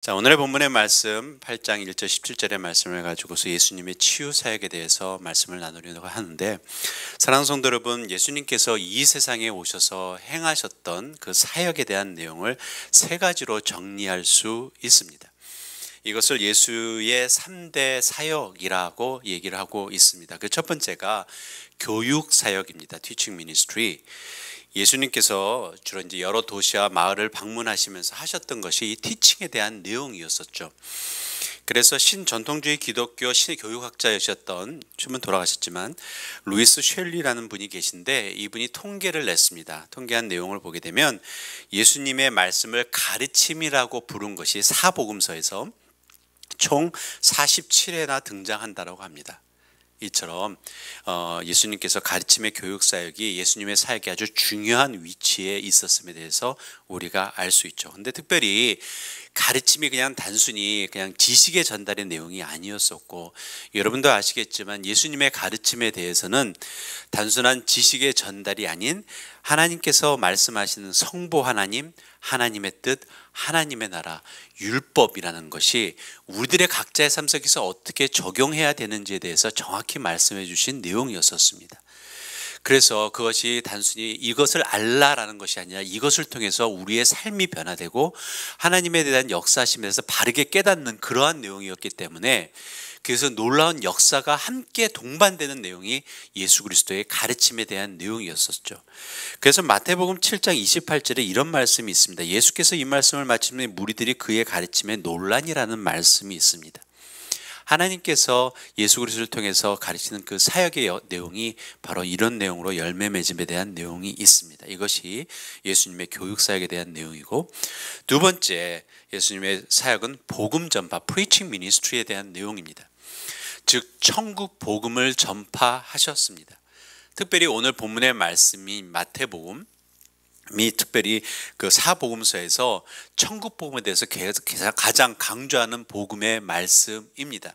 자, 오늘의 본문의 말씀 8장 1절 17절의 말씀을 가지고서 예수님의 치유 사역에 대해서 말씀을 나누려고 하는데, 사랑하는 성도 여러분, 예수님께서 이 세상에 오셔서 행하셨던 그 사역에 대한 내용을 세 가지로 정리할 수 있습니다. 이것을 예수의 3대 사역이라고 얘기를 하고 있습니다. 그 첫 번째가 교육 사역입니다. Teaching Ministry. 예수님께서 주로 이제 여러 도시와 마을을 방문하시면서 하셨던 것이 이 티칭에 대한 내용이었었죠. 그래서 신전통주의 기독교 신교육학자이셨던, 지금은 돌아가셨지만 루이스 쉘리라는 분이 계신데, 이분이 통계를 냈습니다. 통계한 내용을 보게 되면 예수님의 말씀을 가르침이라고 부른 것이 사복음서에서 총 47회나 등장한다고 합니다. 이처럼 예수님께서 가르침의 교육 사역이 예수님의 사역에 아주 중요한 위치에 있었음에 대해서 우리가 알 수 있죠. 근데 특별히 가르침이 그냥 단순히 그냥 지식의 전달의 내용이 아니었었고, 여러분도 아시겠지만 예수님의 가르침에 대해서는 단순한 지식의 전달이 아닌 하나님께서 말씀하시는 성보 하나님, 하나님의 뜻, 하나님의 나라, 율법이라는 것이 우리들의 각자의 삶 속에서 어떻게 적용해야 되는지에 대해서 정확히 말씀해 주신 내용이었었습니다. 그래서 그것이 단순히 이것을 알라라는 것이 아니라 이것을 통해서 우리의 삶이 변화되고 하나님에 대한 역사심에 대해서 바르게 깨닫는 그러한 내용이었기 때문에, 그래서 놀라운 역사가 함께 동반되는 내용이 예수 그리스도의 가르침에 대한 내용이었었죠. 그래서 마태복음 7장 28절에 이런 말씀이 있습니다. 예수께서 이 말씀을 마치면 무리들이 그의 가르침에 논란이라는 말씀이 있습니다. 하나님께서 예수 그리스도를 통해서 가르치는 그 사역의 내용이 바로 이런 내용으로 열매 맺음에 대한 내용이 있습니다. 이것이 예수님의 교육 사역에 대한 내용이고, 두 번째 예수님의 사역은 복음 전파, preaching ministry에 대한 내용입니다. 즉 천국 복음을 전파하셨습니다. 특별히 오늘 본문의 말씀인 마태복음, 특별히 그 사복음서에서 천국 복음에 대해서 가장 강조하는 복음의 말씀입니다.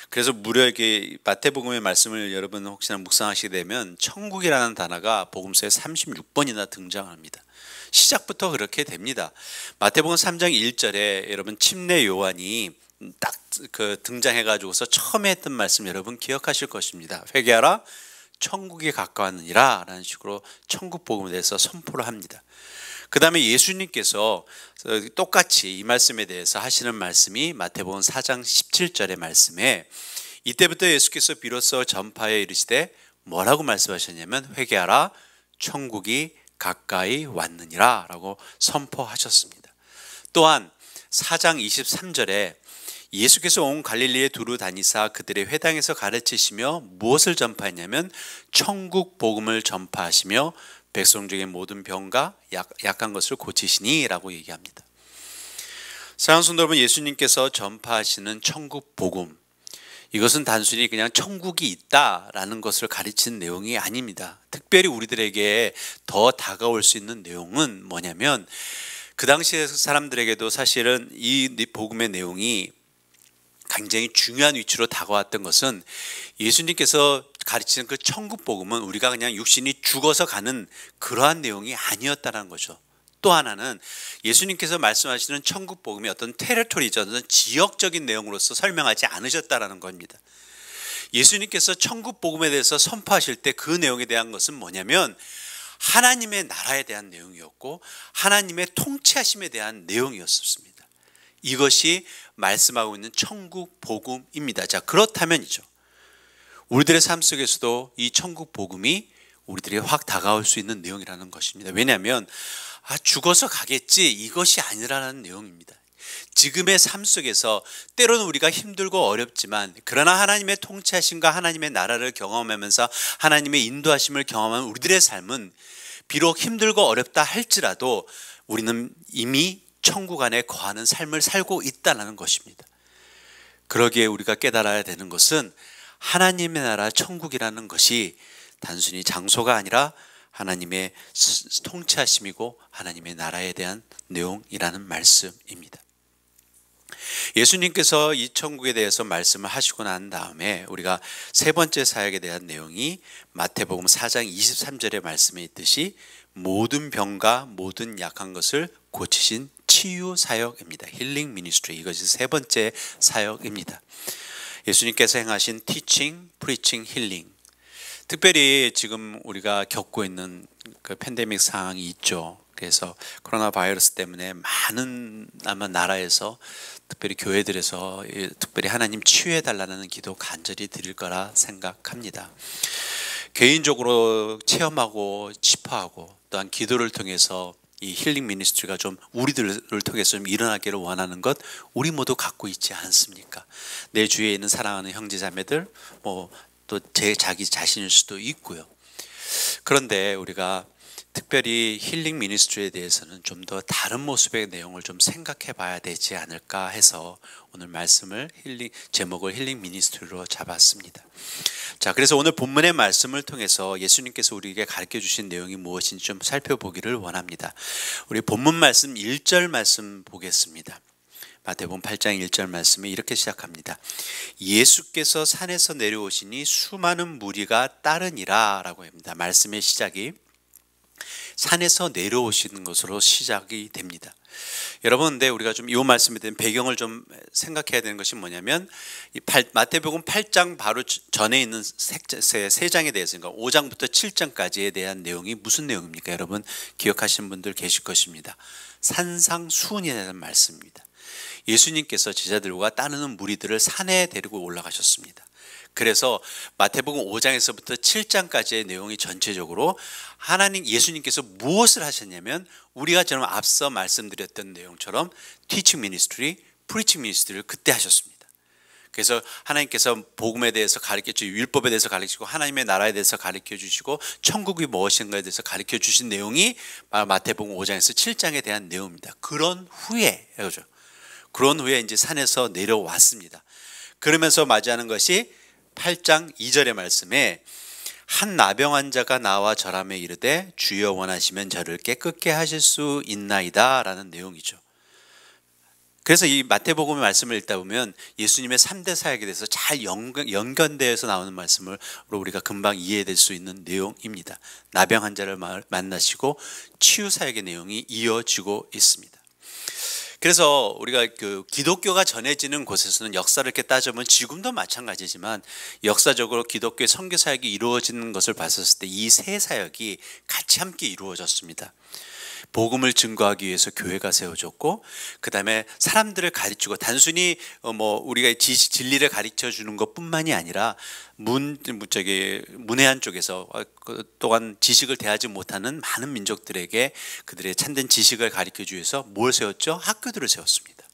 그래서 무려 이게 마태복음의 말씀을 여러분 혹시나 묵상하시게 되면 천국이라는 단어가 복음서에 36번이나 등장합니다. 시작부터 그렇게 됩니다. 마태복음 3장 1절에 여러분 침례 요한이 딱 그 등장해 가지고서 처음에 했던 말씀 여러분 기억하실 것입니다. 회개하라, 천국이 가까웠느니라 라는 식으로 천국 복음에 대해서 선포를 합니다. 그 다음에 예수님께서 똑같이 이 말씀에 대해서 하시는 말씀이 마태복음 4장 17절의 말씀에, 이때부터 예수께서 비로소 전파에 이르시되 뭐라고 말씀하셨냐면 회개하라, 천국이 가까이 왔느니라 라고 선포하셨습니다. 또한 4장 23절에 예수께서 온 갈릴리에 두루 다니사 그들의 회당에서 가르치시며 무엇을 전파했냐면 천국 복음을 전파하시며 백성 중에 모든 병과 약한 것을 고치시니 라고 얘기합니다. 사랑하는 성도 여러분, 예수님께서 전파하시는 천국 복음, 이것은 단순히 그냥 천국이 있다라는 것을 가르치는 내용이 아닙니다. 특별히 우리들에게 더 다가올 수 있는 내용은 뭐냐면, 그 당시의 사람들에게도 사실은 이 복음의 내용이 굉장히 중요한 위치로 다가왔던 것은, 예수님께서 가르치는 그 천국 복음은 우리가 그냥 육신이 죽어서 가는 그러한 내용이 아니었다는 거죠. 또 하나는 예수님께서 말씀하시는 천국 복음이 어떤 테리토리죠, 어떤 지역적인 내용으로서 설명하지 않으셨다는 겁니다. 예수님께서 천국 복음에 대해서 선포하실 때 그 내용에 대한 것은 뭐냐면 하나님의 나라에 대한 내용이었고 하나님의 통치하심에 대한 내용이었습니다. 이것이 말씀하고 있는 천국 복음입니다. 자, 그렇다면이죠, 우리들의 삶 속에서도 이 천국 복음이 우리들이 확 다가올 수 있는 내용이라는 것입니다. 왜냐하면 죽어서 가겠지 이것이 아니라는 내용입니다. 지금의 삶 속에서 때로는 우리가 힘들고 어렵지만, 그러나 하나님의 통치하심과 하나님의 나라를 경험하면서 하나님의 인도하심을 경험하는 우리들의 삶은 비록 힘들고 어렵다 할지라도 우리는 이미 천국 안에 거하는 삶을 살고 있다는 것입니다. 그러기에 우리가 깨달아야 되는 것은 하나님의 나라 천국이라는 것이 단순히 장소가 아니라 하나님의 통치하심이고 하나님의 나라에 대한 내용이라는 말씀입니다. 예수님께서 이 천국에 대해서 말씀을 하시고 난 다음에 우리가 세 번째 사역에 대한 내용이 마태복음 4장 23절의 말씀에 있듯이 모든 병과 모든 약한 것을 고치신 치유 사역입니다. 힐링 미니스트리, 이것이 세 번째 사역입니다. 예수님께서 행하신 티칭, 프리칭, 힐링. 특별히 지금 우리가 겪고 있는 그 팬데믹 상황이 있죠. 그래서 코로나 바이러스 때문에 많은 아마 나라에서 특별히 교회들에서 특별히 하나님 치유해 달라는 기도 간절히 드릴 거라 생각합니다. 개인적으로 체험하고 치파하고 또한 기도를 통해서 이 힐링 미니스트리가 좀 우리들을 통해서 좀 일어나기를 원하는 것 우리 모두 갖고 있지 않습니까? 내 주위에 있는 사랑하는 형제 자매들, 뭐 또 자기 자신일 수도 있고요. 그런데 우리가 특별히 힐링 미니스트리에 대해서는 좀 더 다른 모습의 내용을 좀 생각해 봐야 되지 않을까 해서 오늘 말씀을 제목을 힐링 미니스트리로 잡았습니다. 자, 그래서 오늘 본문의 말씀을 통해서 예수님께서 우리에게 가르쳐 주신 내용이 무엇인지 좀 살펴보기를 원합니다. 우리 본문 말씀 1절 말씀 보겠습니다. 마태복음 8장 1절 말씀이 이렇게 시작합니다. 예수께서 산에서 내려오시니 수많은 무리가 따르니라 라고 합니다. 말씀의 시작이 산에서 내려오시는 것으로 시작이 됩니다. 여러분, 근데 우리가 좀 이 말씀에 대한 배경을 좀 생각해야 되는 것이 뭐냐면 마태복음 8장 바로 전에 있는 세 장에 대해서, 그러니까 5장부터 7장까지에 대한 내용이 무슨 내용입니까? 여러분 기억하시는 분들 계실 것입니다. 산상수훈이라는 말씀입니다. 예수님께서 제자들과 따르는 무리들을 산에 데리고 올라가셨습니다. 그래서 마태복음 5장에서부터 7장까지의 내용이 전체적으로 예수님께서 무엇을 하셨냐면 우리가 지금 앞서 말씀드렸던 내용처럼 티칭 미니스트리, 프리칭 미니스트리를 그때 하셨습니다. 그래서 하나님께서 복음에 대해서 가르쳐 주시고 율법에 대해서 가르치고 하나님의 나라에 대해서 가르쳐 주시고 천국이 무엇인가에 대해서 가르쳐 주신 내용이 마태복음 5장에서 7장에 대한 내용입니다. 그런 후에 이제 산에서 내려왔습니다. 그러면서 맞이하는 것이 8장 2절의 말씀에 한 나병 환자가 나와 절하며 이르되 주여 원하시면 저를 깨끗게 하실 수 있나이다 라는 내용이죠. 그래서 이 마태복음의 말씀을 읽다 보면 예수님의 3대 사역에 대해서 잘 연관되어서 나오는 말씀으로 우리가 금방 이해될 수 있는 내용입니다. 나병 환자를 만나시고 치유 사역의 내용이 이어지고 있습니다. 그래서 우리가 그 기독교가 전해지는 곳에서는 역사를 이렇게 따져보면 지금도 마찬가지지만 역사적으로 기독교의 선교 사역이 이루어지는 것을 봤었을 때 이 세 사역이 같이 함께 이루어졌습니다. 복음을 증거하기 위해서 교회가 세워졌고, 그 다음에 사람들을 가르치고 단순히 우리가 진리를 가르쳐 주는 것뿐만이 아니라 문해안 쪽에서 또한 지식을 대하지 못하는 많은 민족들에게 그들의 참된 지식을 가르쳐 주기 위해서 뭘 세웠죠? 학교들을 세웠습니다.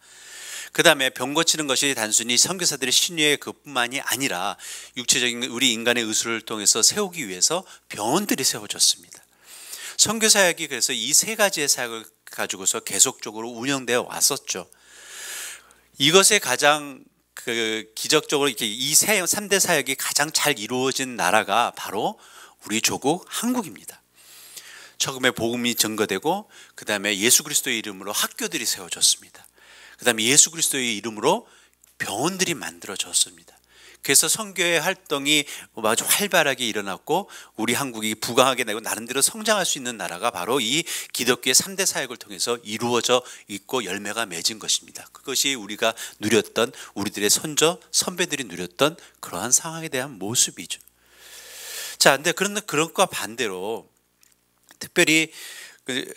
그 다음에 병 고치는 것이 단순히 선교사들의 신뢰의 그뿐만이 아니라 육체적인 우리 인간의 의술을 통해서 세우기 위해서 병원들이 세워졌습니다. 선교 사역이 그래서 이 세 가지의 사역을 가지고서 계속적으로 운영되어 왔었죠. 이것에 가장 기적적으로 이렇게 이 3대 사역이 가장 잘 이루어진 나라가 바로 우리 조국 한국입니다. 처음에 복음이 증거되고 그 다음에 예수 그리스도의 이름으로 학교들이 세워졌습니다. 그 다음에 예수 그리스도의 이름으로 병원들이 만들어졌습니다. 그래서 선교의 활동이 아주 활발하게 일어났고 우리 한국이 부강하게 되고 나름대로 성장할 수 있는 나라가 바로 이 기독교의 3대 사역을 통해서 이루어져 있고 열매가 맺은 것입니다. 그것이 우리가 누렸던 우리들의 선배들이 누렸던 그러한 상황에 대한 모습이죠. 자, 근데 그런 것과 반대로 특별히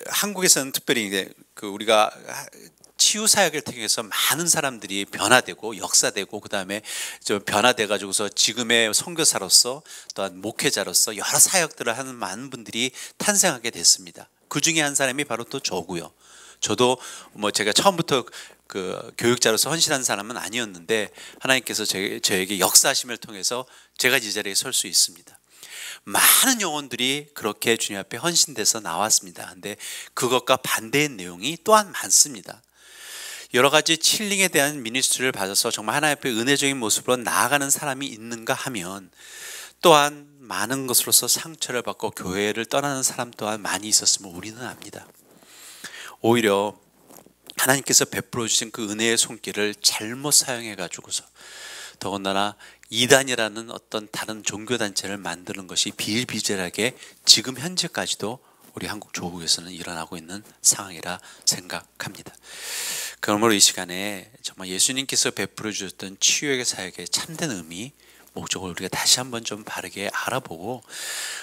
한국에서는 특별히 이제 우리가 치유 사역을 통해서 많은 사람들이 변화되고 역사되고 그 다음에 좀 변화돼 가지고서 지금의 선교사로서 또한 목회자로서 여러 사역들을 하는 많은 분들이 탄생하게 됐습니다. 그 중에 한 사람이 바로 또 저고요. 저도 제가 처음부터 그 교육자로서 헌신한 사람은 아니었는데 하나님께서 저에게 역사하심을 통해서 제가 이 자리에 설 수 있습니다. 많은 영혼들이 그렇게 주님 앞에 헌신돼서 나왔습니다. 근데 그것과 반대의 내용이 또한 많습니다. 여러 가지 힐링에 대한 미니스트리를 받아서 정말 하나님 앞에 은혜적인 모습으로 나아가는 사람이 있는가 하면 또한 많은 것으로서 상처를 받고 교회를 떠나는 사람 또한 많이 있었음을 우리는 압니다. 오히려 하나님께서 베풀어 주신 그 은혜의 손길을 잘못 사용해 가지고서 더군다나 이단이라는 어떤 다른 종교단체를 만드는 것이 비일비재하게 지금 현재까지도 우리 한국 조국에서는 일어나고 있는 상황이라 생각합니다. 그러므로 이 시간에 정말 예수님께서 베풀어 주셨던 치유의 사역의 참된 의미, 목적을 우리가 다시 한번 좀 바르게 알아보고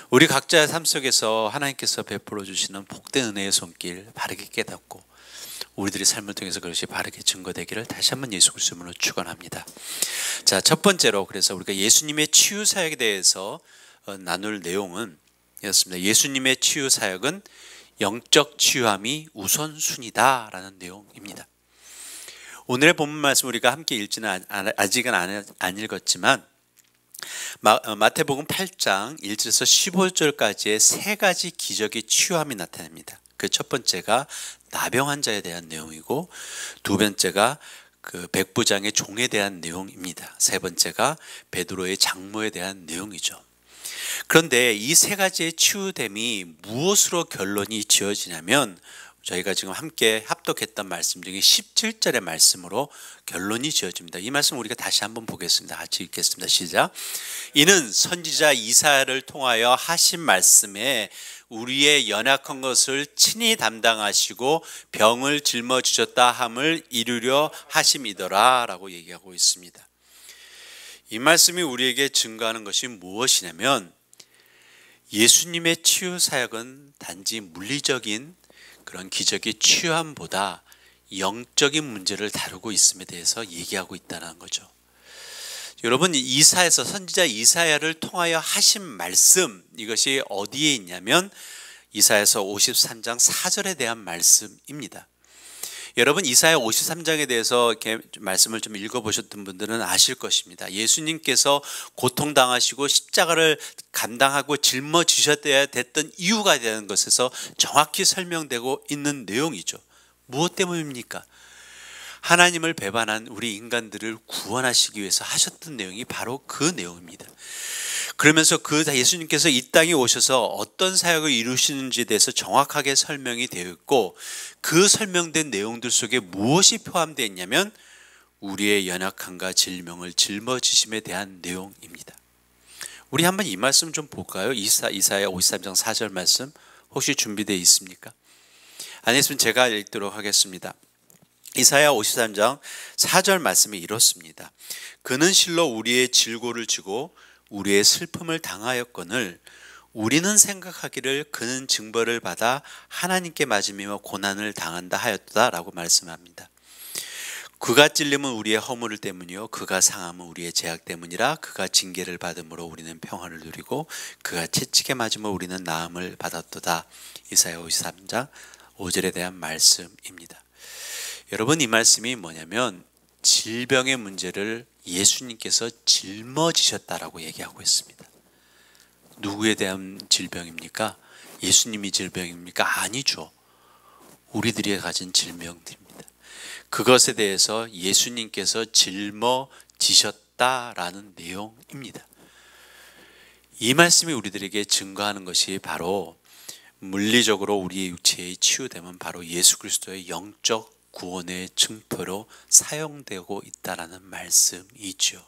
우리 각자의 삶 속에서 하나님께서 베풀어 주시는 복된 은혜의 손길 바르게 깨닫고 우리들의 삶을 통해서 그것이 바르게 증거되기를 다시 한번 예수 그리스도의 이름으로 축원합니다. 자, 첫 번째로 그래서 우리가 예수님의 치유 사역에 대해서 나눌 내용은 이렇습니다. 예수님의 치유 사역은 영적 치유함이 우선순위다라는 내용입니다. 오늘의 본문 말씀 우리가 함께 읽지는 아직은 안 읽었지만 마태복음 8장 1절에서 15절까지의 세 가지 기적의 치유함이 나타납니다. 그 첫 번째가 나병 환자에 대한 내용이고, 두 번째가 그 백부장의 종에 대한 내용입니다. 세 번째가 베드로의 장모에 대한 내용이죠. 그런데 이 세 가지의 치유됨이 무엇으로 결론이 지어지냐면 저희가 지금 함께 합독했던 말씀 중에 17절의 말씀으로 결론이 지어집니다. 이 말씀 우리가 다시 한번 보겠습니다. 같이 읽겠습니다. 시작. 이는 선지자 이사야를 통하여 하신 말씀에 우리의 연약한 것을 친히 담당하시고 병을 짊어지셨다 함을 이루려 하심이더라 라고 얘기하고 있습니다. 이 말씀이 우리에게 증거하는 것이 무엇이냐면 예수님의 치유 사역은 단지 물리적인 그런 기적의 치유함보다 영적인 문제를 다루고 있음에 대해서 얘기하고 있다는 거죠. 여러분, 이사야서 선지자 이사야를 통하여 하신 말씀, 이것이 어디에 있냐면 이사야서 53장 4절에 대한 말씀입니다. 여러분, 이사야 53장에 대해서 이렇게 말씀을 좀 읽어보셨던 분들은 아실 것입니다. 예수님께서 고통당하시고 십자가를 감당하고 짊어지셔야 됐던 이유가 되는 것에서 정확히 설명되고 있는 내용이죠. 무엇 때문입니까? 하나님을 배반한 우리 인간들을 구원하시기 위해서 하셨던 내용이 바로 그 내용입니다. 그러면서 그 예수님께서 이 땅에 오셔서 어떤 사역을 이루시는지에 대해서 정확하게 설명이 되어 있고, 그 설명된 내용들 속에 무엇이 포함되어 있냐면 우리의 연약함과 질병을 짊어지심에 대한 내용입니다. 우리 한번 이 말씀 좀 볼까요? 이사야 53장 4절 말씀 혹시 준비되어 있습니까? 안 했으면 제가 읽도록 하겠습니다. 이사야 53장 4절 말씀이 이렇습니다. 그는 실로 우리의 질고를 지고 우리의 슬픔을 당하였거늘 우리는 생각하기를 그는 징벌을 받아 하나님께 맞으며 고난을 당한다 하였다 라고 말씀합니다. 그가 찔림은 우리의 허물 때문이요 그가 상함은 우리의 죄악 때문이라. 그가 징계를 받음으로 우리는 평화를 누리고 그가 채찍에 맞음으로 우리는 나음을 받았도다. 이사야 53장 5절에 대한 말씀입니다. 여러분, 이 말씀이 뭐냐면 질병의 문제를 예수님께서 짊어지셨다라고 얘기하고 있습니다. 누구에 대한 질병입니까? 예수님이 질병입니까? 아니죠. 우리들이 가진 질병들입니다. 그것에 대해서 예수님께서 짊어지셨다라는 내용입니다. 이 말씀이 우리들에게 증거하는 것이 바로 물리적으로 우리의 육체의 치유됨은 바로 예수 그리스도의 영적 구원의 증표로 사용되고 있다라는 말씀이죠.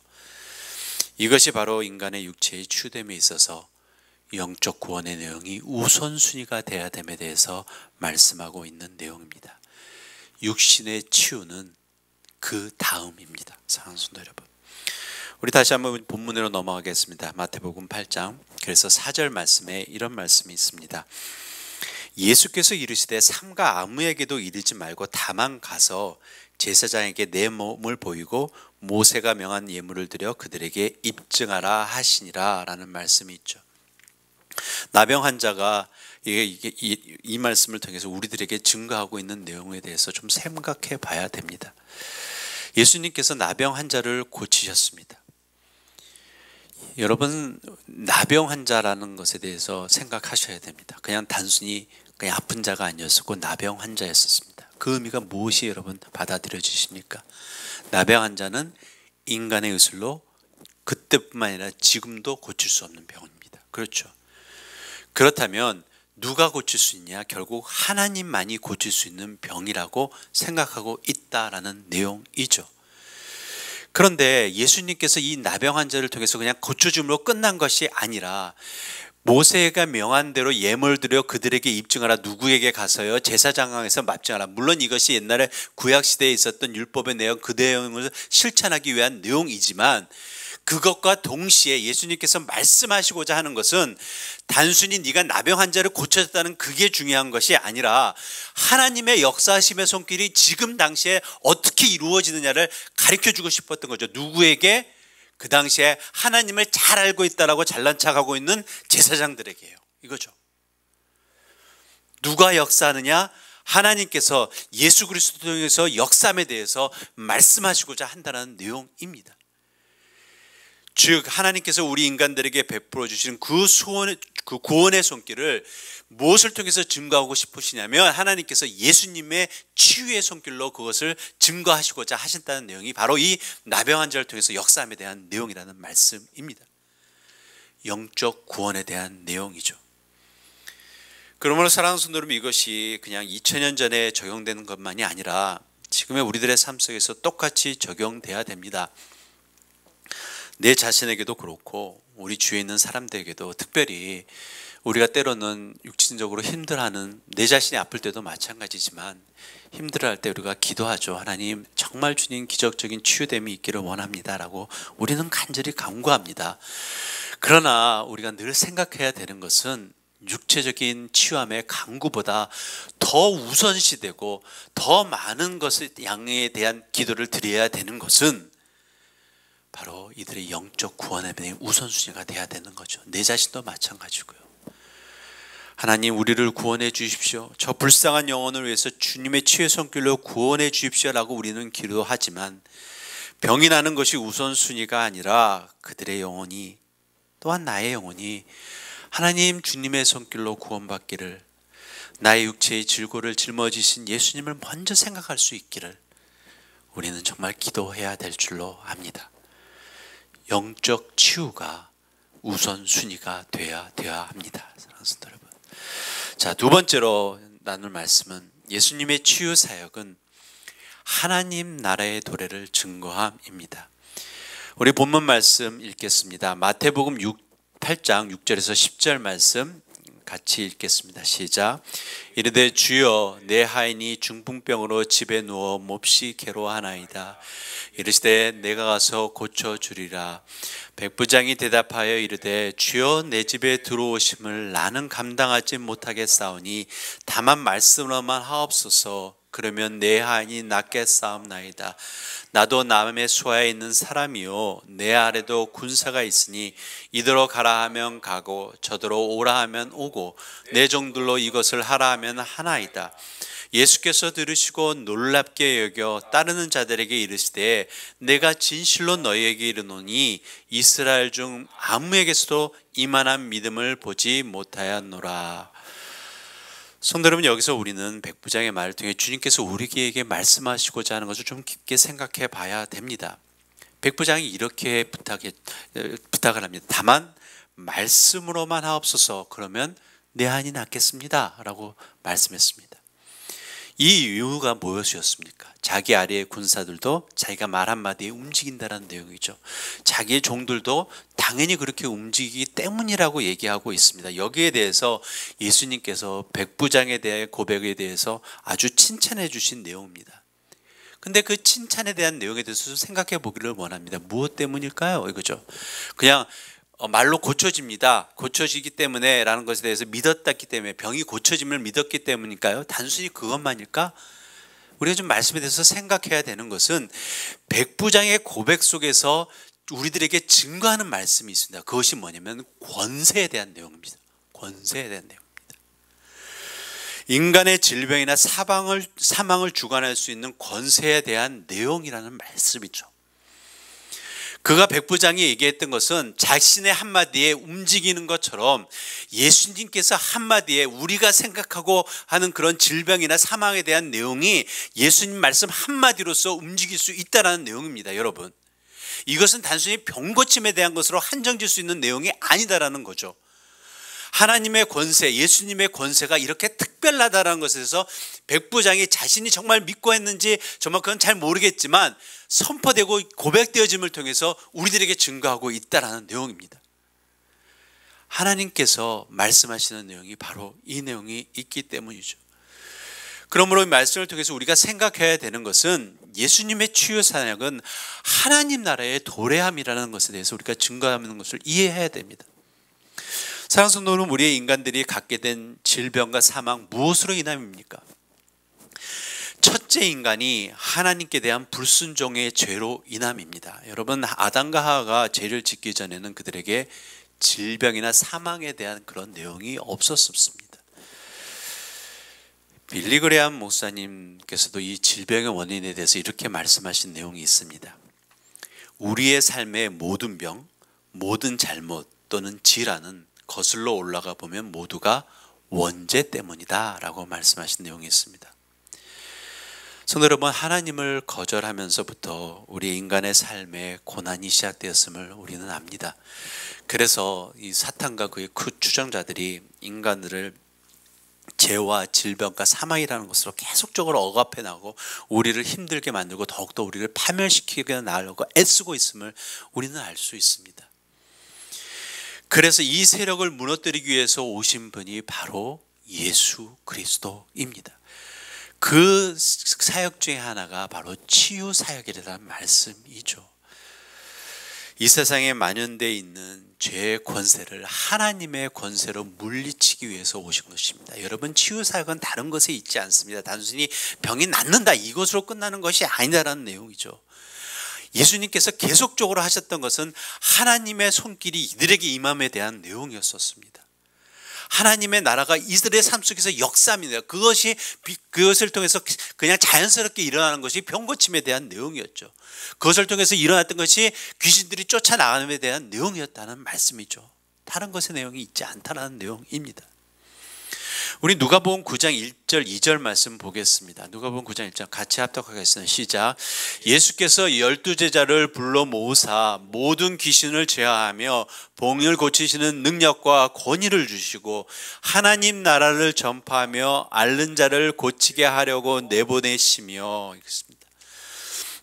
이것이 바로 인간의 육체의 치유됨에 있어서 영적 구원의 내용이 우선순위가 되어야 됨에 대해서 말씀하고 있는 내용입니다. 육신의 치유는 그 다음입니다. 사랑하는 성도 여러분, 우리 다시 한번 본문으로 넘어가겠습니다. 마태복음 8장 그래서 4절 말씀에 이런 말씀이 있습니다. 예수께서 이르시되 삼가 아무에게도 이르지 말고 다만 가서 제사장에게 내 몸을 보이고 모세가 명한 예물을 드려 그들에게 입증하라 하시니라 라는 말씀이 있죠. 나병 환자가 이 말씀을 통해서 우리들에게 증거하고 있는 내용에 대해서 좀 생각해 봐야 됩니다. 예수님께서 나병 환자를 고치셨습니다. 여러분, 나병 환자라는 것에 대해서 생각하셔야 됩니다. 그냥 단순히 그냥 아픈 자가 아니었었고 나병 환자였었습니다. 그 의미가 무엇이 여러분 받아들여지십니까? 나병 환자는 인간의 의술로 그때뿐만 아니라 지금도 고칠 수 없는 병입니다. 그렇죠? 그렇다면 누가 고칠 수 있냐? 결국 하나님만이 고칠 수 있는 병이라고 생각하고 있다라는 내용이죠. 그런데 예수님께서 이 나병 환자를 통해서 그냥 고쳐줌으로 끝난 것이 아니라 모세가 명한 대로 예물 드려 그들에게 입증하라. 누구에게 가서요? 제사장에서 납증하라. 물론 이것이 옛날에 구약시대에 있었던 율법의 내용, 그 내용을 실천하기 위한 내용이지만 그것과 동시에 예수님께서 말씀하시고자 하는 것은 단순히 네가 나병 환자를 고쳐줬다는 그게 중요한 것이 아니라 하나님의 역사하심의 손길이 지금 당시에 어떻게 이루어지느냐를 가르쳐주고 싶었던 거죠. 누구에게? 그 당시에 하나님을 잘 알고 있다라고 잘난 척하고 있는 제사장들에게요. 이거죠. 누가 역사하느냐? 하나님께서 예수 그리스도 통해서 역사함에 대해서 말씀하시고자 한다는 내용입니다. 즉 하나님께서 우리 인간들에게 베풀어 주신 그 구원의 손길을 무엇을 통해서 증거하고 싶으시냐면 하나님께서 예수님의 치유의 손길로 그것을 증거하시고자 하신다는 내용이 바로 이 나병 환자를 통해서 역사함에 대한 내용이라는 말씀입니다. 영적 구원에 대한 내용이죠. 그러므로 사랑하는 성도 여러분, 이것이 그냥 2000년 전에 적용되는 것만이 아니라 지금의 우리들의 삶 속에서 똑같이 적용돼야 됩니다. 내 자신에게도 그렇고 우리 주위에 있는 사람들에게도, 특별히 우리가 때로는 육신적으로 힘들어하는, 내 자신이 아플 때도 마찬가지지만 힘들어할 때 우리가 기도하죠. 하나님, 정말 주님 기적적인 치유됨이 있기를 원합니다 라고 우리는 간절히 간구합니다. 그러나 우리가 늘 생각해야 되는 것은 육체적인 치유함의 간구보다 더 우선시되고 더 많은 것의 양에 대한 기도를 드려야 되는 것은 바로 이들의 영적 구원에 대한 우선순위가 돼야 되는 거죠. 내 자신도 마찬가지고요. 하나님, 우리를 구원해 주십시오. 저 불쌍한 영혼을 위해서 주님의 치유의 손길로 구원해 주십시오라고 우리는 기도하지만 병이 나는 것이 우선순위가 아니라 그들의 영혼이, 또한 나의 영혼이 하나님 주님의 손길로 구원받기를, 나의 육체의 질고를 짊어지신 예수님을 먼저 생각할 수 있기를 우리는 정말 기도해야 될 줄로 압니다. 영적 치유가 우선순위가 돼야 합니다. 사랑하는 성도 여러분. 자, 두 번째로 나눌 말씀은 예수님의 치유 사역은 하나님 나라의 도래를 증거함입니다. 우리 본문 말씀 읽겠습니다. 마태복음 8장 6절에서 10절 말씀 같이 읽겠습니다. 시작. 이르되 주여, 내 하인이 중풍병으로 집에 누워 몹시 괴로워하나이다. 이르시되 내가 가서 고쳐주리라. 백부장이 대답하여 이르되 주여, 내 집에 들어오심을 나는 감당하지 못하겠사오니 다만 말씀으로만 하옵소서. 그러면 내 하인이 낫겠사옵나이다. 나도 남의 수하에 있는 사람이요, 내 아래도 군사가 있으니 이더러 가라 하면 가고 저더러 오라 하면 오고 내 종들로 이것을 하라 하면 하나이다. 예수께서 들으시고 놀랍게 여겨 따르는 자들에게 이르시되 내가 진실로 너희에게 이르노니 이스라엘 중 아무에게서도 이만한 믿음을 보지 못하였노라. 성도 여러분, 여기서 우리는 백부장의 말을 통해 주님께서 우리에게 말씀하시고자 하는 것을 좀 깊게 생각해 봐야 됩니다. 백부장이 이렇게 부탁을 합니다. 다만 말씀으로만 하옵소서. 그러면 내 한이 낫겠습니다 라고 말씀했습니다. 이 이유가 무엇이었습니까? 자기 아래의 군사들도 자기가 말 한마디에 움직인다는 내용이죠. 자기의 종들도 당연히 그렇게 움직이기 때문이라고 얘기하고 있습니다. 여기에 대해서 예수님께서 백부장에 대한 고백에 대해서 아주 칭찬해 주신 내용입니다. 근데 그 칭찬에 대한 내용에 대해서 생각해 보기를 원합니다. 무엇 때문일까요? 이거죠. 그냥 말로 고쳐집니다. 고쳐지기 때문에 라는 것에 대해서 믿었기 때문에, 병이 고쳐짐을 믿었기 때문일까요? 단순히 그것만일까? 우리가 좀 말씀에 대해서 생각해야 되는 것은 백부장의 고백 속에서 우리들에게 증거하는 말씀이 있습니다. 그것이 뭐냐면 권세에 대한 내용입니다. 권세에 대한 내용입니다. 인간의 질병이나 사망을 주관할 수 있는 권세에 대한 내용이라는 말씀이죠. 그가 백부장이 얘기했던 것은 자신의 한마디에 움직이는 것처럼 예수님께서 한마디에 우리가 생각하고 하는 그런 질병이나 사망에 대한 내용이 예수님 말씀 한마디로서 움직일 수 있다는 내용입니다. 여러분, 이것은 단순히 병고침에 대한 것으로 한정질 수 있는 내용이 아니다라는 거죠. 하나님의 권세, 예수님의 권세가 이렇게 특별하다는 것에서 백부장이 자신이 정말 믿고 했는지 정말 그건 잘 모르겠지만 선포되고 고백되어짐을 통해서 우리들에게 증거하고 있다는 내용입니다. 하나님께서 말씀하시는 내용이 바로 이 내용이 있기 때문이죠. 그러므로 이 말씀을 통해서 우리가 생각해야 되는 것은 예수님의 치유 사역은 하나님 나라의 도래함이라는 것에 대해서 우리가 증거하는 것을 이해해야 됩니다. 사랑하는 성도는 우리의 인간들이 갖게 된 질병과 사망 무엇으로 인함입니까? 첫째 인간이 하나님께 대한 불순종의 죄로 인함입니다. 여러분, 아담과 하와가 죄를 짓기 전에는 그들에게 질병이나 사망에 대한 그런 내용이 없었습니다. 빌리 그레함 목사님께서도 이 질병의 원인에 대해서 이렇게 말씀하신 내용이 있습니다. 우리의 삶의 모든 병, 모든 잘못 또는 질환은 거슬러 올라가 보면 모두가 원죄 때문이다 라고 말씀하신 내용이 있습니다. 성도 여러분, 하나님을 거절하면서부터 우리 인간의 삶에 고난이 시작되었음을 우리는 압니다. 그래서 이 사탄과 그의 추종자들이 인간들을 죄와 질병과 사망이라는 것으로 계속적으로 억압해 나가고 우리를 힘들게 만들고 더욱더 우리를 파멸시키게 나가려고 애쓰고 있음을 우리는 알 수 있습니다. 그래서 이 세력을 무너뜨리기 위해서 오신 분이 바로 예수 그리스도입니다. 그 사역 중에 하나가 바로 치유 사역이라는 말씀이죠. 이 세상에 만연되어 있는 죄의 권세를 하나님의 권세로 물리치기 위해서 오신 것입니다. 여러분, 치유 사역은 다른 것에 있지 않습니다. 단순히 병이 낫는다 이것으로 끝나는 것이 아니다라는 내용이죠. 예수님께서 계속적으로 하셨던 것은 하나님의 손길이 이들에게 임함에 대한 내용이었습니다. 하나님의 나라가 이들의 삶 속에서 역사입니다. 그것을 통해서 그냥 자연스럽게 일어나는 것이 병고침에 대한 내용이었죠. 그것을 통해서 일어났던 것이 귀신들이 쫓아나가는 데 대한 내용이었다는 말씀이죠. 다른 것의 내용이 있지 않다는 내용입니다. 우리 누가복음 9장 1절 2절 말씀 보겠습니다. 누가복음 9장 1절 같이 합독하겠습니다. 시작. 예수께서 12제자를 불러 모으사 모든 귀신을 제하하며 병을 고치시는 능력과 권위를 주시고 하나님 나라를 전파하며 앓는 자를 고치게 하려고 내보내시며.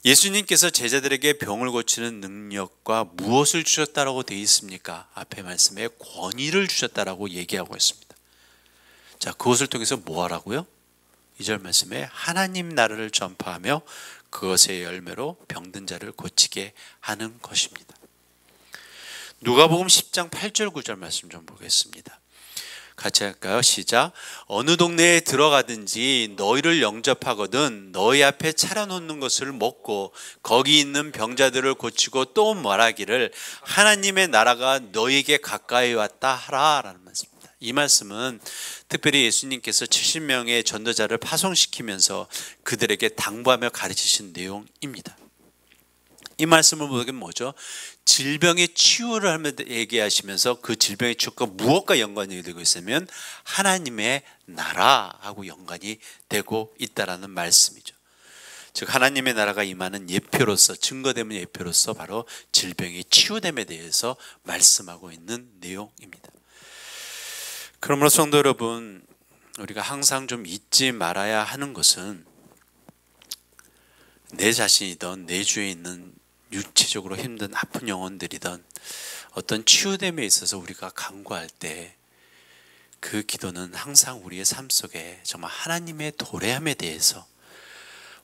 예수님께서 제자들에게 병을 고치는 능력과 무엇을 주셨다라고 되어 있습니까? 앞에 말씀에 권위를 주셨다라고 얘기하고 있습니다. 자, 그것을 통해서 뭐 하라고요? 2절 말씀에 하나님 나라를 전파하며 그것의 열매로 병든 자를 고치게 하는 것입니다. 누가복음 10장 8절 9절 말씀 좀 보겠습니다. 같이 할까요? 시작. 어느 동네에 들어가든지 너희를 영접하거든 너희 앞에 차려놓는 것을 먹고 거기 있는 병자들을 고치고 또 말하기를 하나님의 나라가 너희에게 가까이 왔다 하라 라는 말씀입니다. 이 말씀은 특별히 예수님께서 70명의 전도자를 파송시키면서 그들에게 당부하며 가르치신 내용입니다. 이 말씀을 보면 뭐죠? 질병의 치유를 하며 얘기하시면서 그 질병의 치유가 무엇과 연관이 되고 있으면 하나님의 나라하고 연관이 되고 있다라는 말씀이죠. 즉 하나님의 나라가 임하는 예표로서 증거되는 예표로서 바로 질병의 치유됨에 대해서 말씀하고 있는 내용입니다. 그러므로 성도 여러분, 우리가 항상 좀 잊지 말아야 하는 것은 내 자신이든 내 주위에 있는 육체적으로 힘든 아픈 영혼들이든 어떤 치유됨에 있어서 우리가 간구할 때 그 기도는 항상 우리의 삶 속에 정말 하나님의 도래함에 대해서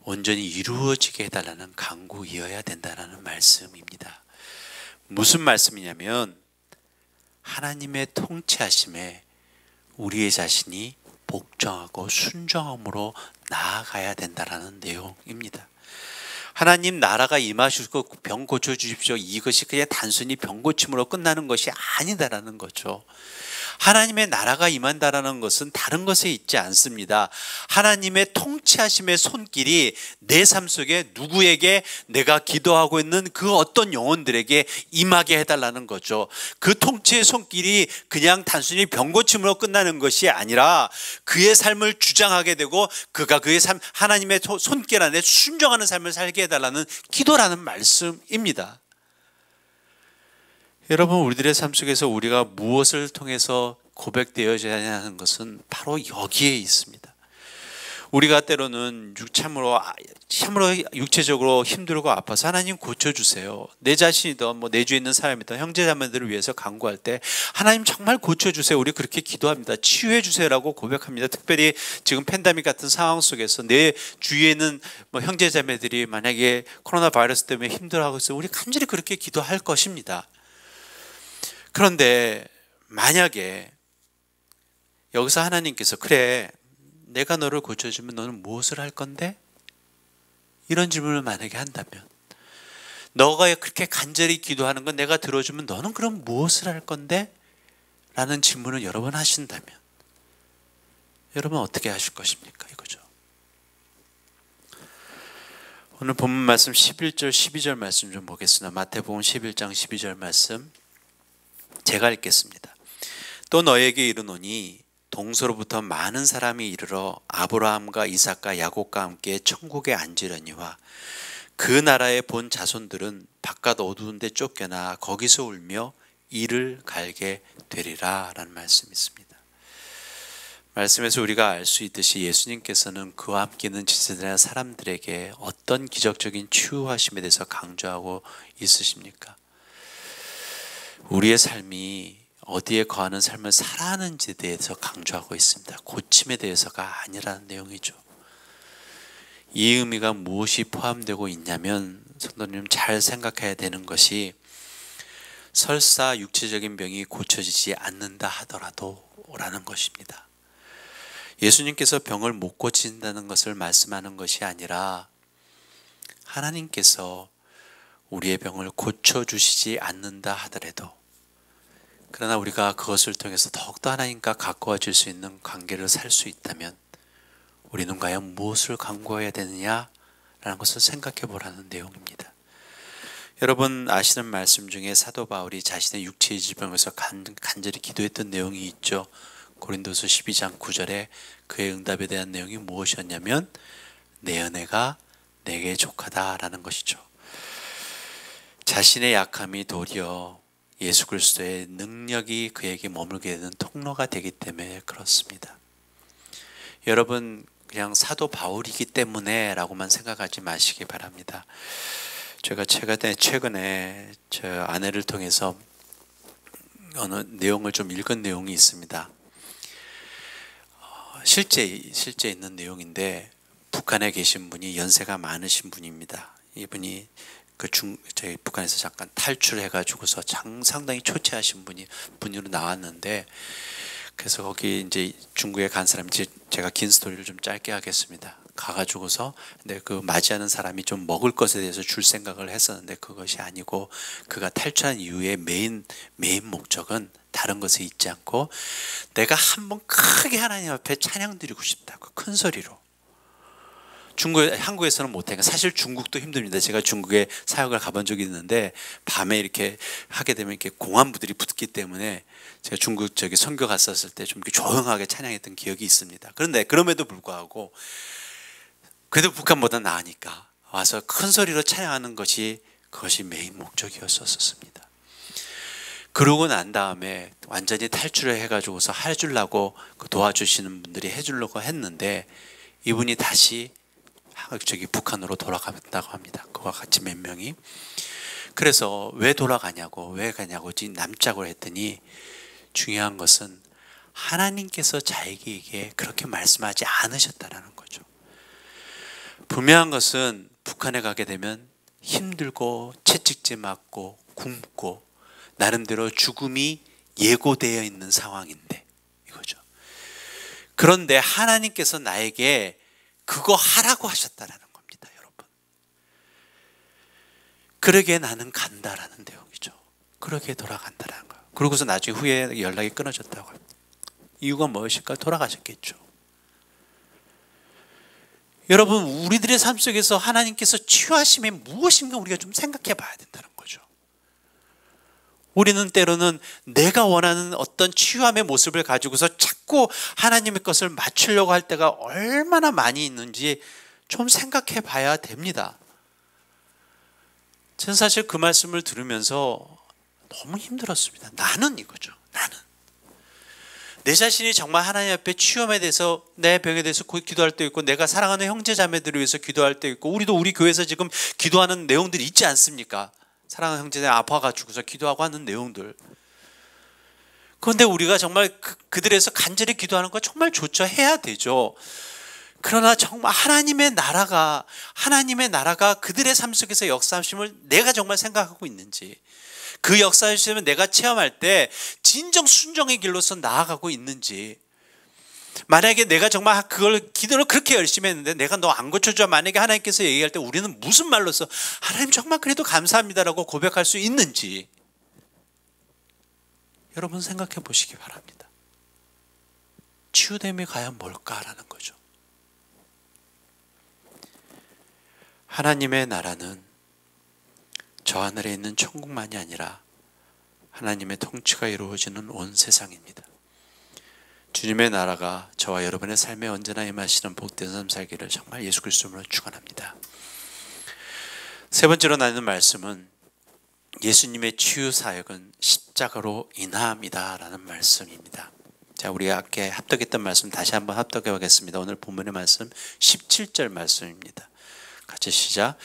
온전히 이루어지게 해달라는 간구이어야 된다는 말씀입니다. 무슨 말씀이냐면 하나님의 통치하심에 우리의 자신이 복종하고 순종함으로 나아가야 된다는 내용입니다. 하나님 나라가 임하시고 병 고쳐주십시오. 이것이 그냥 단순히 병 고침으로 끝나는 것이 아니다라는 거죠. 하나님의 나라가 임한다라는 것은 다른 것에 있지 않습니다. 하나님의 통치하심의 손길이 내 삶 속에 누구에게 내가 기도하고 있는 그 어떤 영혼들에게 임하게 해달라는 거죠. 그 통치의 손길이 그냥 단순히 병 고침으로 끝나는 것이 아니라 그의 삶을 주장하게 되고 그가 그의 삶 하나님의 손길 안에 순종하는 삶을 살게 해달라는 기도라는 말씀입니다. 여러분, 우리들의 삶 속에서 우리가 무엇을 통해서 고백되어져야 하는 것은 바로 여기에 있습니다. 우리가 때로는 참으로 육체적으로 힘들고 아파서 하나님 고쳐주세요. 내 자신이든 내 주위에 있는 사람이든 형제자매들을 위해서 간구할 때 하나님 정말 고쳐주세요. 우리 그렇게 기도합니다. 치유해주세요라고 고백합니다. 특별히 지금 팬데믹 같은 상황 속에서 내 주위에 있는 형제자매들이 만약에 코로나 바이러스 때문에 힘들어하고 있어요. 우리 간절히 그렇게 기도할 것입니다. 그런데 만약에 여기서 하나님께서 그래 내가 너를 고쳐주면 너는 무엇을 할 건데? 이런 질문을 만약에 한다면 너가 그렇게 간절히 기도하는 건 내가 들어주면 너는 그럼 무엇을 할 건데? 라는 질문을 여러 번 하신다면 여러분 어떻게 하실 것입니까? 이거죠. 오늘 본문 말씀 11절 12절 말씀 좀 보겠습니다. 마태복음 11장 12절 말씀 제가 읽겠습니다. 또 너에게 이르노니 동서로부터 많은 사람이 이르러 아브라함과 이삭과 야곱과 함께 천국에 앉으려니와 그 나라에 본 자손들은 바깥 어두운 데 쫓겨나 거기서 울며 이를 갈게 되리라 라는 말씀이 있습니다. 말씀에서 우리가 알 수 있듯이 예수님께서는 그와 함께 있는 지체들이나 사람들에게 어떤 기적적인 치유하심에 대해서 강조하고 있으십니까? 우리의 삶이 어디에 거하는 삶을 살아가는지에 대해서 강조하고 있습니다. 고침에 대해서가 아니라는 내용이죠. 이 의미가 무엇이 포함되고 있냐면 성도님 잘 생각해야 되는 것이 설사 육체적인 병이 고쳐지지 않는다 하더라도 라는 것입니다. 예수님께서 병을 못 고친다는 것을 말씀하는 것이 아니라 하나님께서 우리의 병을 고쳐주시지 않는다 하더라도 그러나 우리가 그것을 통해서 더욱더 하나님과 가까워질 수 있는 관계를 살 수 있다면 우리는 과연 무엇을 간구해야 되느냐라는 것을 생각해 보라는 내용입니다. 여러분 아시는 말씀 중에 사도 바울이 자신의 육체의 질병에서 간절히 기도했던 내용이 있죠. 고린도서 12장 9절에 그의 응답에 대한 내용이 무엇이었냐면 내 은혜가 내게 족하다라는 것이죠. 자신의 약함이 도리어 예수 그리스도의 능력이 그에게 머물게 되는 통로가 되기 때문에 그렇습니다. 여러분 그냥 사도 바울이기 때문에 라고만 생각하지 마시기 바랍니다. 제가 최근에 저 아내를 통해서 어느 내용을 좀 읽은 내용이 있습니다. 실제 있는 내용인데 북한에 계신 분이 연세가 많으신 분입니다. 이분이 저희 북한에서 잠깐 탈출해가지고서 상당히 초췌하신 분으로 나왔는데, 그래서 거기 이제 중국에 간 사람이 제가 긴 스토리를 좀 짧게 하겠습니다. 가가지고서 근데 그 맞이하는 사람이 좀 먹을 것에 대해서 줄 생각을 했었는데 그것이 아니고 그가 탈출한 이후에 메인 목적은 다른 것에 있지 않고 내가 한번 크게 하나님 앞에 찬양 드리고 싶다고 큰 소리로. 한국에서는 못해요. 사실 중국도 힘듭니다. 제가 중국에 사역을 가본 적이 있는데 밤에 이렇게 하게 되면 이렇게 공안부들이 붙기 때문에 제가 중국 선교 갔었을 때 좀 이렇게 조용하게 찬양했던 기억이 있습니다. 그런데 그럼에도 불구하고 그래도 북한보다 나으니까 와서 큰 소리로 찬양하는 그것이 메인 목적이었었습니다. 그러고 난 다음에 완전히 탈출을 해가지고서 해주려고 도와주시는 분들이 해주려고 했는데 이분이 다시 북한으로 돌아간다고 합니다. 그와 같이 몇 명이. 그래서 왜 돌아가냐고 왜 가냐고 남짝을 했더니 중요한 것은 하나님께서 자기에게 그렇게 말씀하지 않으셨다라는 거죠. 분명한 것은 북한에 가게 되면 힘들고 채찍질 맞고 굶고 나름대로 죽음이 예고되어 있는 상황인데 이거죠. 그런데 하나님께서 나에게 그거 하라고 하셨다라는 겁니다, 여러분. 그러게 나는 간다라는 내용이죠. 그러게 돌아간다라는 거예요. 그러고서 나중에 후에 연락이 끊어졌다고 합니다. 이유가 무엇일까? 돌아가셨겠죠. 여러분 우리들의 삶 속에서 하나님께서 치유하심이 무엇인가 우리가 좀 생각해 봐야 된다는 거죠. 우리는 때로는 내가 원하는 어떤 치유함의 모습을 가지고서 자꾸 하나님의 것을 맞추려고 할 때가 얼마나 많이 있는지 좀 생각해 봐야 됩니다. 저는 사실 그 말씀을 들으면서 너무 힘들었습니다. 나는 이거죠. 내 자신이 정말 하나님 앞에 치유함에 대해서 내 병에 대해서 기도할 때 있고 내가 사랑하는 형제 자매들을 위해서 기도할 때 있고 우리도 우리 교회에서 지금 기도하는 내용들이 있지 않습니까? 사랑하는 형제들 아파가지고서 기도하고 하는 내용들. 그런데 우리가 정말 그들에서 간절히 기도하는 거 정말 좋죠. 해야 되죠. 그러나 정말 하나님의 나라가 그들의 삶 속에서 역사하심을 내가 정말 생각하고 있는지, 그 역사하심을 내가 체험할 때 진정 순종의 길로서 나아가고 있는지, 만약에 내가 정말 그걸 기도를 그렇게 열심히 했는데 내가 너 안 고쳐줘 만약에 하나님께서 얘기할 때 우리는 무슨 말로써 하나님 정말 그래도 감사합니다라고 고백할 수 있는지 여러분 생각해 보시기 바랍니다. 치유됨이 과연 뭘까라는 거죠. 하나님의 나라는 저 하늘에 있는 천국만이 아니라 하나님의 통치가 이루어지는 온 세상입니다. 주님의 나라가 저와 여러분의 삶에 언제나 임하시는 복된 삶 살기를 정말 예수 그리스도로 축원합니다. 세 번째로 나누는 말씀은 예수님의 치유 사역은 십자가로 인하합니다 라는 말씀입니다. 자, 우리가 아까 합독했던 말씀 다시 한번 합독해 보겠습니다. 오늘 본문의 말씀 17절 말씀입니다. 같이 시작.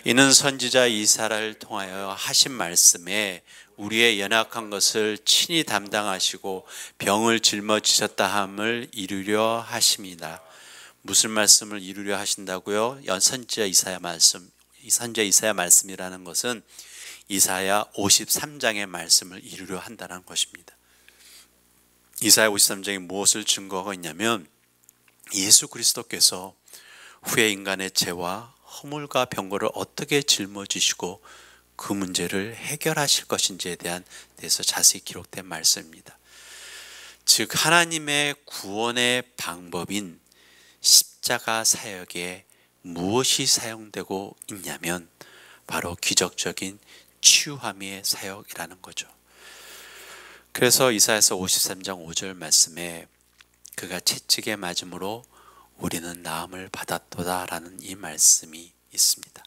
이는 선지자 이사야를 통하여 하신 말씀에 우리의 연약한 것을 친히 담당하시고 병을 짊어지셨다 함을 이루려 하심이다. 무슨 말씀을 이루려 하신다고요? 선지자 이사야 말씀. 선지자 이사야 말씀이라는 것은 이사야 53장의 말씀을 이루려 한다는 것입니다. 이사야 53장이 무엇을 증거하고 있냐면 예수 그리스도께서 후에 인간의 죄와 허물과 병고를 어떻게 짊어지시고 그 문제를 해결하실 것인지에 대해서 자세히 기록된 말씀입니다. 즉 하나님의 구원의 방법인 십자가 사역에 무엇이 사용되고 있냐면 바로 기적적인 치유함의 사역이라는 거죠. 그래서 이사야서 53장 5절 말씀에 그가 채찍에 맞음으로 우리는 나음을 받았도다라는 이 말씀이 있습니다.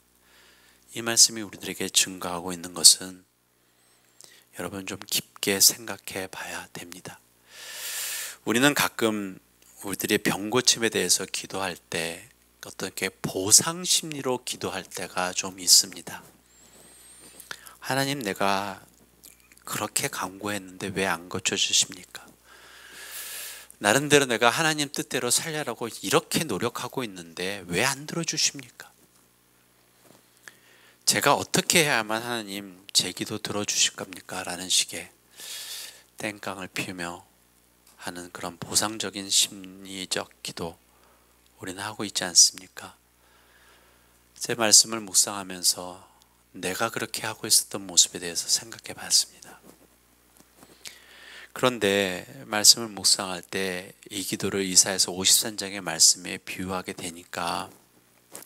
이 말씀이 우리들에게 증거하고 있는 것은 여러분 좀 깊게 생각해 봐야 됩니다. 우리는 가끔 우리들의 병 고침에 대해서 기도할 때 어떻게 보상 심리로 기도할 때가 좀 있습니다. 하나님 내가 그렇게 간구했는데 왜 안 고쳐주십니까? 나름대로 내가 하나님 뜻대로 살려라고 이렇게 노력하고 있는데 왜 안 들어주십니까? 제가 어떻게 해야만 하나님 제 기도 들어주실 겁니까? 라는 식의 땡깡을 피우며 하는 그런 보상적인 심리적 기도 우리는 하고 있지 않습니까? 제 말씀을 묵상하면서 내가 그렇게 하고 있었던 모습에 대해서 생각해 봤습니다. 그런데 말씀을 묵상할 때 이 기도를 이사야서 53장의 말씀에 비유하게 되니까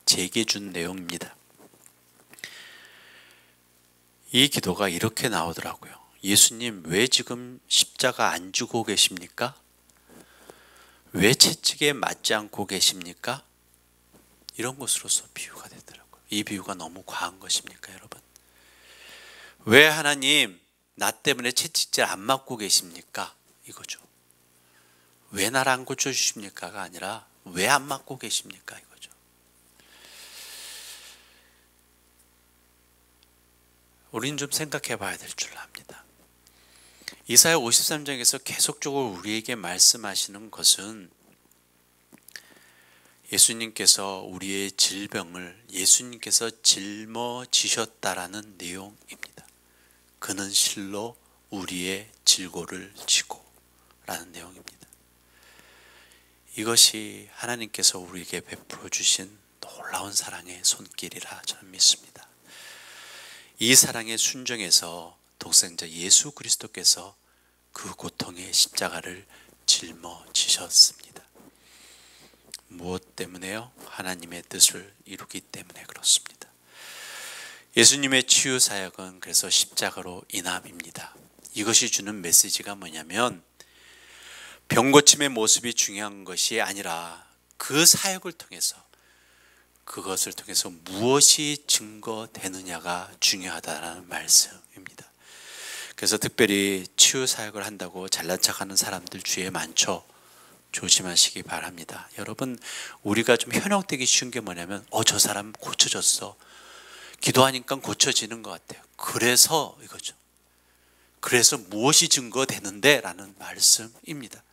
제게 준 내용입니다. 이 기도가 이렇게 나오더라고요. 예수님 왜 지금 십자가 안 지고 계십니까? 왜 채찍에 맞지 않고 계십니까? 이런 것으로서 비유가 되더라고요. 이 비유가 너무 과한 것입니까 여러분? 왜 하나님 나 때문에 채찍질 안 맞고 계십니까? 이거죠. 왜 나를 안 고쳐주십니까가 아니라 왜 안 맞고 계십니까? 이거죠. 우리는 좀 생각해 봐야 될 줄 압니다. 이사야 53장에서 계속적으로 우리에게 말씀하시는 것은 예수님께서 우리의 질병을 예수님께서 짊어지셨다라는 내용입니다. 그는 실로 우리의 질고를 지고 라는 내용입니다. 이것이 하나님께서 우리에게 베풀어 주신 놀라운 사랑의 손길이라 저는 믿습니다. 이 사랑의 순종에서 독생자 예수 그리스도께서 그 고통의 십자가를 짊어지셨습니다. 무엇 때문에요? 하나님의 뜻을 이루기 때문에 그렇습니다. 예수님의 치유 사역은 그래서 십자가로 인함입니다. 이것이 주는 메시지가 뭐냐면 병 고침의 모습이 중요한 것이 아니라 그 사역을 통해서 그것을 통해서 무엇이 증거되느냐가 중요하다는 말씀입니다. 그래서 특별히 치유 사역을 한다고 잘난 척하는 사람들 주위에 많죠. 조심하시기 바랍니다. 여러분, 우리가 좀 현혹되기 쉬운 게 뭐냐면 저 사람 고쳐졌어. 기도하니까 고쳐지는 것 같아요. 그래서 이거죠. 그래서 무엇이 증거되는데? 라는 말씀입니다.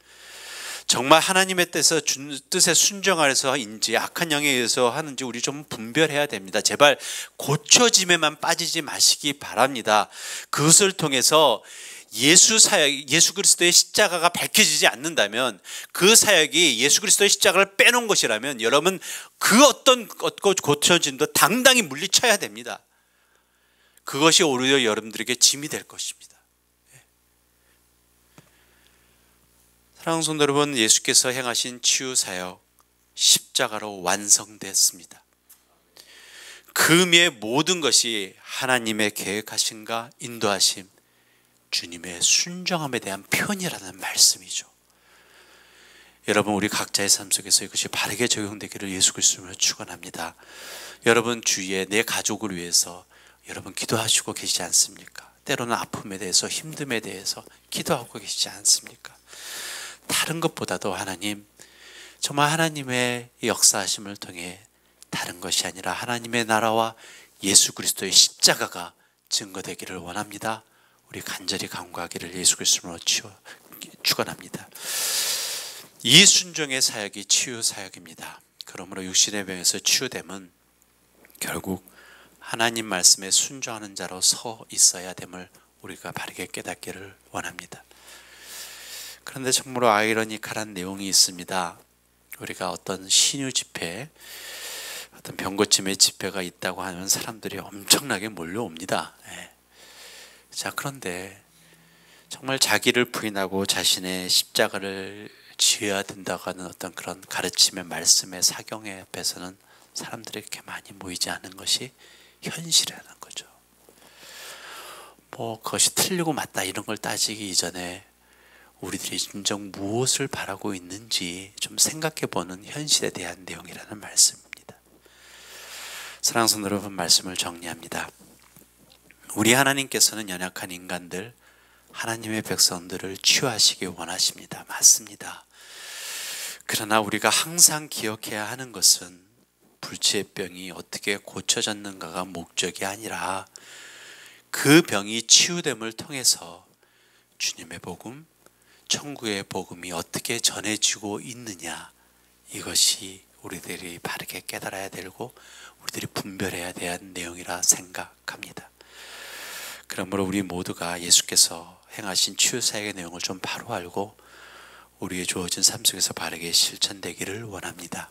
정말 하나님의 뜻에 순종하여서인지 악한 영에 의해서 하는지 우리 좀 분별해야 됩니다. 제발 고쳐짐에만 빠지지 마시기 바랍니다. 그것을 통해서 예수 그리스도의 십자가가 밝혀지지 않는다면, 그 사역이 예수 그리스도의 십자가를 빼놓은 것이라면 여러분 그 어떤 고쳐짐도 당당히 물리쳐야 됩니다. 그것이 오히려 여러분들에게 짐이 될 것입니다. 사랑하는 성도 여러분, 예수께서 행하신 치유 사역 십자가로 완성됐습니다. 그 의미의 모든 것이 하나님의 계획하심과 인도하심, 주님의 순종함에 대한 표현이라는 말씀이죠. 여러분, 우리 각자의 삶 속에서 이것이 바르게 적용되기를 예수 그리스도로 축원합니다. 여러분 주위에 내 가족을 위해서 여러분 기도하시고 계시지 않습니까? 때로는 아픔에 대해서, 힘듦에 대해서 기도하고 계시지 않습니까? 다른 것보다도 하나님, 정말 하나님의 역사하심을 통해 다른 것이 아니라 하나님의 나라와 예수 그리스도의 십자가가 증거되기를 원합니다. 우리 간절히 간구하기를 예수 그리스도로 축원합니다. 이 순종의 사역이 치유 사역입니다. 그러므로 육신의 병에서 치유됨은 결국 하나님 말씀에 순종하는 자로 서 있어야 됨을 우리가 바르게 깨닫기를 원합니다. 그런데 정말로 아이러니컬한 내용이 있습니다. 우리가 어떤 신유 집회, 어떤 병고침의 집회가 있다고 하면 사람들이 엄청나게 몰려옵니다. 자, 그런데 정말 자기를 부인하고 자신의 십자가를 지어야 된다고 하는 어떤 그런 가르침의 말씀의 사경의 앞에서는 사람들이 그렇게 많이 모이지 않은 것이 현실이라는 거죠. 그것이 틀리고 맞다 이런 걸 따지기 이전에 우리들이 진정 무엇을 바라고 있는지 좀 생각해보는 현실에 대한 내용이라는 말씀입니다. 사랑하는 성도 여러분, 말씀을 정리합니다. 우리 하나님께서는 연약한 인간들, 하나님의 백성들을 치유하시기 원하십니다. 맞습니다. 그러나 우리가 항상 기억해야 하는 것은 불치의 병이 어떻게 고쳐졌는가가 목적이 아니라 그 병이 치유됨을 통해서 주님의 복음, 천국의 복음이 어떻게 전해지고 있느냐, 이것이 우리들이 바르게 깨달아야 되고 우리들이 분별해야 되는 내용이라 생각합니다. 그러므로 우리 모두가 예수께서 행하신 치유 사역의 내용을 좀 바로 알고 우리의 주어진 삶 속에서 바르게 실천되기를 원합니다.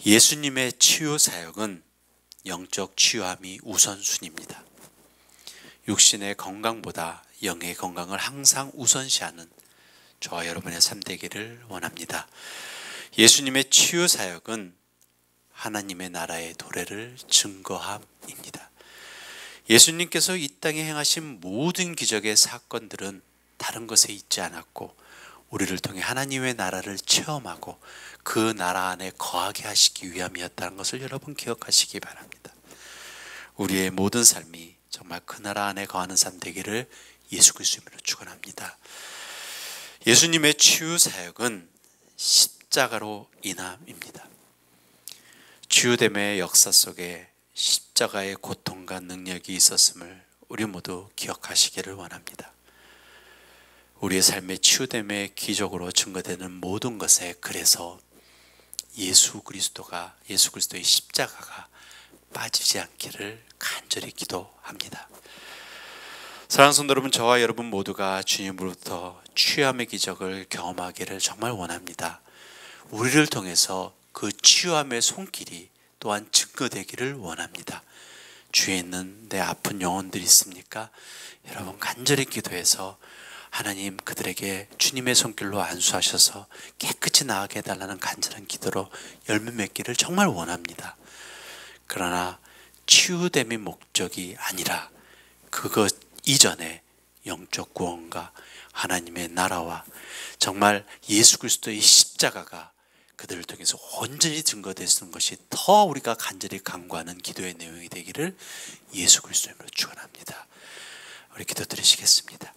예수님의 치유 사역은 영적 치유함이 우선순위입니다. 육신의 건강보다 영의 건강을 항상 우선시하는 저와 여러분의 삶 되기를 원합니다. 예수님의 치유 사역은 하나님의 나라의 도래를 증거함입니다. 예수님께서 이 땅에 행하신 모든 기적의 사건들은 다른 것에 있지 않았고 우리를 통해 하나님의 나라를 체험하고 그 나라 안에 거하게 하시기 위함이었다는 것을 여러분 기억하시기 바랍니다. 우리의 모든 삶이 정말 그 나라 안에 거하는 삶 되기를 예수 그리스도로 축원합니다. 예수님의 치유 사역은 십자가로 인함입니다. 치유됨의 역사 속에 십자가의 고통과 능력이 있었음을 우리 모두 기억하시기를 원합니다. 우리의 삶의 치유됨의 기적으로 증거되는 모든 것에 그래서 예수 그리스도의 십자가가 빠지지 않기를 간절히 기도합니다. 사랑하는 성도 여러분, 저와 여러분 모두가 주님으로부터 치유함의 기적을 경험하기를 정말 원합니다. 우리를 통해서 그 치유함의 손길이 또한 증거되기를 원합니다. 주위에 있는 내 아픈 영혼들이 있습니까? 여러분 간절히 기도해서 하나님 그들에게 주님의 손길로 안수하셔서 깨끗이 나아게 해달라는 간절한 기도로 열매 맺기를 정말 원합니다. 그러나 치유됨이 목적이 아니라 그것 이전에 영적 구원과 하나님의 나라와 정말 예수 그리스도의 십자가가 그들을 통해서 온전히 증거되는 것이 더 우리가 간절히 간구하는 기도의 내용이 되기를 예수 그리스도로 축원합니다. 우리 기도드리시겠습니다.